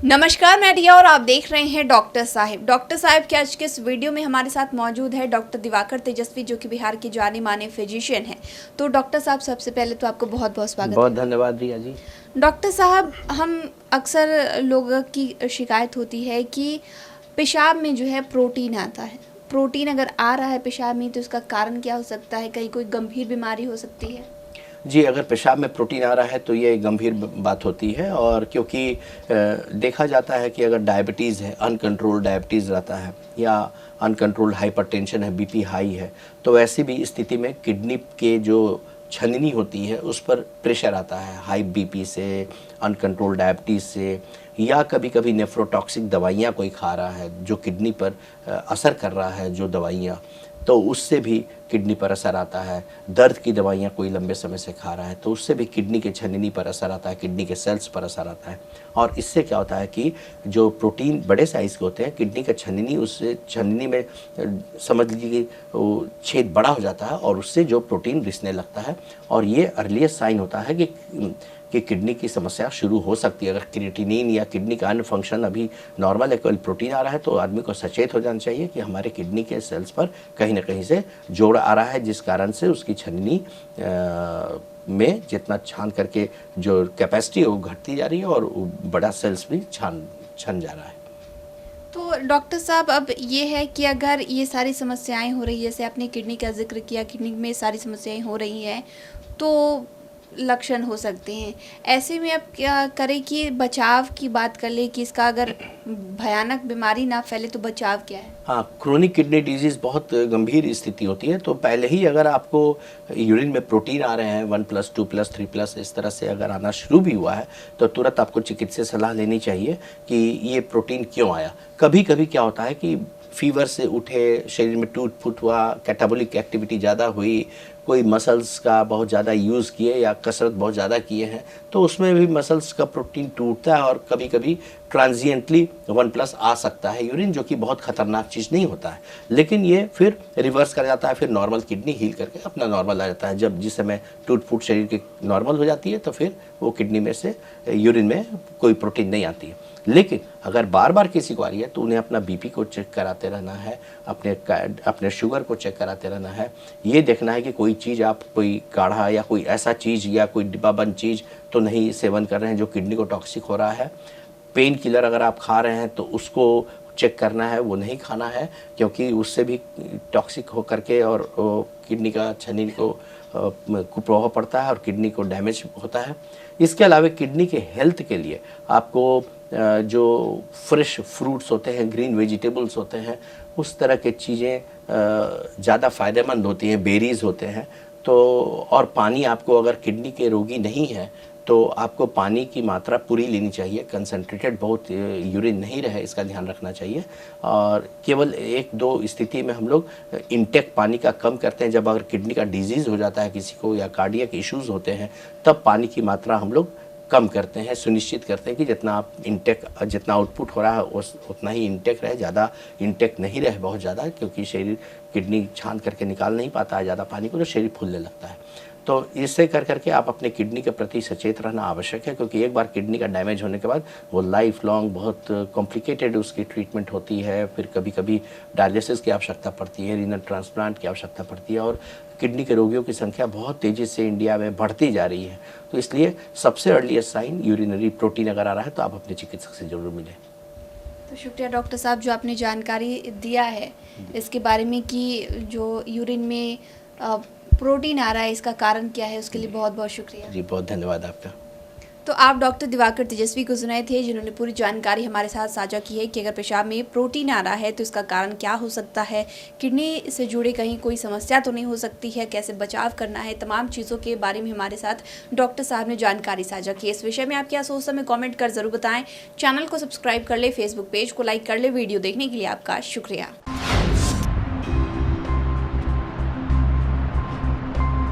नमस्कार, मैं रिया और आप देख रहे हैं डॉक्टर साहिब। डॉक्टर साहिब के आज के इस वीडियो में हमारे साथ मौजूद है डॉक्टर दिवाकर तेजस्वी, जो कि बिहार के जाने माने फिजिशियन हैं। तो डॉक्टर साहब, सबसे पहले तो आपको बहुत बहुत स्वागत है। बहुत धन्यवाद रिया जी। डॉक्टर साहब, हम अक्सर लोगों की शिकायत होती है कि पेशाब में जो है प्रोटीन आता है। प्रोटीन अगर आ रहा है पेशाब में तो इसका कारण क्या हो सकता है? कहीं कोई गंभीर बीमारी हो सकती है? जी, अगर पेशाब में प्रोटीन आ रहा है तो ये गंभीर बात होती है। और क्योंकि देखा जाता है कि अगर डायबिटीज़ है, अनकंट्रोल्ड डायबिटीज़ रहता है या अनकंट्रोल्ड हाइपरटेंशन है, बीपी हाई है, तो ऐसी भी स्थिति में किडनी के जो छलनी होती है उस पर प्रेशर आता है, हाई बीपी से, अनकंट्रोल्ड डायबिटीज़ से, या कभी कभी नेफ्रोटॉक्सिक दवाइयाँ कोई खा रहा है जो किडनी पर असर कर रहा है, जो दवाइयाँ, तो उससे भी किडनी पर असर आता है। दर्द की दवाइयाँ कोई लंबे समय से खा रहा है तो उससे भी किडनी के छलनी पर असर आता है, किडनी के सेल्स पर असर आता है। और इससे क्या होता है कि जो प्रोटीन बड़े साइज़ के होते हैं, किडनी का छलनी, उससे छलनी में समझ लीजिए वो छेद बड़ा हो जाता है और उससे जो प्रोटीन रिसने लगता है। और ये अर्लीस्ट साइन होता है कि किडनी की समस्या शुरू हो सकती है। अगर क्रिएटिनिन या किडनी का अन्य फंक्शन अभी नॉर्मल है, केवल प्रोटीन आ रहा है, तो आदमी को सचेत हो जाना चाहिए कि हमारे किडनी के सेल्स पर कहीं ना कहीं से जोड़ आ रहा है, जिस कारण से उसकी छलनी में जितना छान करके जो कैपेसिटी है वो घटती जा रही है और बड़ा सेल्स भी छन जा रहा है। तो डॉक्टर साहब, अब ये है कि अगर ये सारी समस्याएं हो रही है, जैसे आपने किडनी का जिक्र किया, किडनी में सारी समस्याएं हो रही हैं, तो लक्षण हो सकते हैं। ऐसे में अब क्या करें कि बचाव की बात कर ले कि इसका अगर भयानक बीमारी ना फैले तो बचाव क्या है? हाँ, क्रोनिक किडनी डिजीज़ बहुत गंभीर स्थिति होती है। तो पहले ही अगर आपको यूरिन में प्रोटीन आ रहे हैं 1+, 2+, 3+, इस तरह से अगर आना शुरू भी हुआ है तो तुरंत आपको चिकित्सक सलाह लेनी चाहिए कि ये प्रोटीन क्यों आया। कभी कभी क्या होता है कि फीवर से उठे, शरीर में टूट फूट हुआ, कैटाबॉलिक एक्टिविटी ज़्यादा हुई, कोई मसल्स का बहुत ज़्यादा यूज़ किए या कसरत बहुत ज़्यादा किए हैं, तो उसमें भी मसल्स का प्रोटीन टूटता है और कभी कभी ट्रांजिएंटली 1+ आ सकता है यूरिन, जो कि बहुत ख़तरनाक चीज़ नहीं होता है। लेकिन ये फिर रिवर्स कर जाता है, फिर नॉर्मल किडनी हील करके अपना नॉर्मल आ जाता है। जब जिस समय टूट फूट शरीर की नॉर्मल हो जाती है तो फिर वो किडनी में से यूरिन में कोई प्रोटीन नहीं आती है। लेकिन अगर बार बार किसी को आ रही है तो उन्हें अपना बीपी को चेक कराते रहना है, अपने शुगर को चेक कराते रहना है। ये देखना है कि कोई चीज़, आप कोई काढ़ा या कोई ऐसा चीज़ या कोई डिब्बाबंद चीज़ तो नहीं सेवन कर रहे हैं जो किडनी को टॉक्सिक हो रहा है। पेन किलर अगर आप खा रहे हैं तो उसको चेक करना है, वो नहीं खाना है, क्योंकि उससे भी टॉक्सिक हो करके और किडनी का छलनी को कुप्रभाव पड़ता है और किडनी को डैमेज होता है। इसके अलावा किडनी के हेल्थ के लिए आपको जो फ्रेश फ्रूट्स होते हैं, ग्रीन वेजिटेबल्स होते हैं, उस तरह के चीज़ें ज़्यादा फ़ायदेमंद होती हैं, बेरीज़ होते हैं। तो और पानी, आपको अगर किडनी के रोगी नहीं है तो आपको पानी की मात्रा पूरी लेनी चाहिए, कंसंट्रेटेड बहुत यूरिन नहीं रहे, इसका ध्यान रखना चाहिए। और केवल 1-2 स्थिति में हम लोग इनटेक पानी का कम करते हैं। जब अगर किडनी का डिजीज़ हो जाता है किसी को या कार्डियक इश्यूज़ होते हैं, तब पानी की मात्रा हम लोग कम करते हैं, सुनिश्चित करते हैं कि जितना आप जितना आउटपुट हो रहा है उतना ही इनटेक रहे, ज़्यादा इनटेक नहीं रहे बहुत ज़्यादा, क्योंकि शरीर किडनी छान करके निकाल नहीं पाता है ज़्यादा पानी को, तो शरीर फूलने लगता है। तो इससे करके आप अपने किडनी के प्रति सचेत रहना आवश्यक है, क्योंकि एक बार किडनी का डैमेज होने के बाद वो लाइफ लॉन्ग बहुत कॉम्प्लिकेटेड उसकी ट्रीटमेंट होती है। फिर कभी कभी डायलिसिस की आवश्यकता पड़ती है, रीनल ट्रांसप्लांट की आवश्यकता पड़ती है, और किडनी के रोगियों की संख्या बहुत तेज़ी से इंडिया में बढ़ती जा रही है। तो इसलिए सबसे अर्लीस्ट साइन यूरिनरी प्रोटीन अगर आ रहा है तो आप अपने चिकित्सक से जरूर मिलें। तो शुक्रिया डॉक्टर साहब, जो आपने जानकारी दिया है इसके बारे में कि जो यूरिन में प्रोटीन आ रहा है, इसका कारण क्या है, उसके लिए बहुत बहुत शुक्रिया जी। बहुत धन्यवाद आपका। तो आप डॉक्टर दिवाकर तेजस्वी को सुनाए थे, जिन्होंने पूरी जानकारी हमारे साथ साझा की है कि अगर पेशाब में प्रोटीन आ रहा है तो इसका कारण क्या हो सकता है, किडनी से जुड़े कहीं कोई समस्या तो नहीं हो सकती है, कैसे बचाव करना है, तमाम चीज़ों के बारे में हमारे साथ डॉक्टर साहब ने जानकारी साझा की। इस विषय में आप क्या सोचते हैं, कॉमेंट कर ज़रूर बताएं। चैनल को सब्सक्राइब कर ले, फेसबुक पेज को लाइक कर ले। वीडियो देखने के लिए आपका शुक्रिया।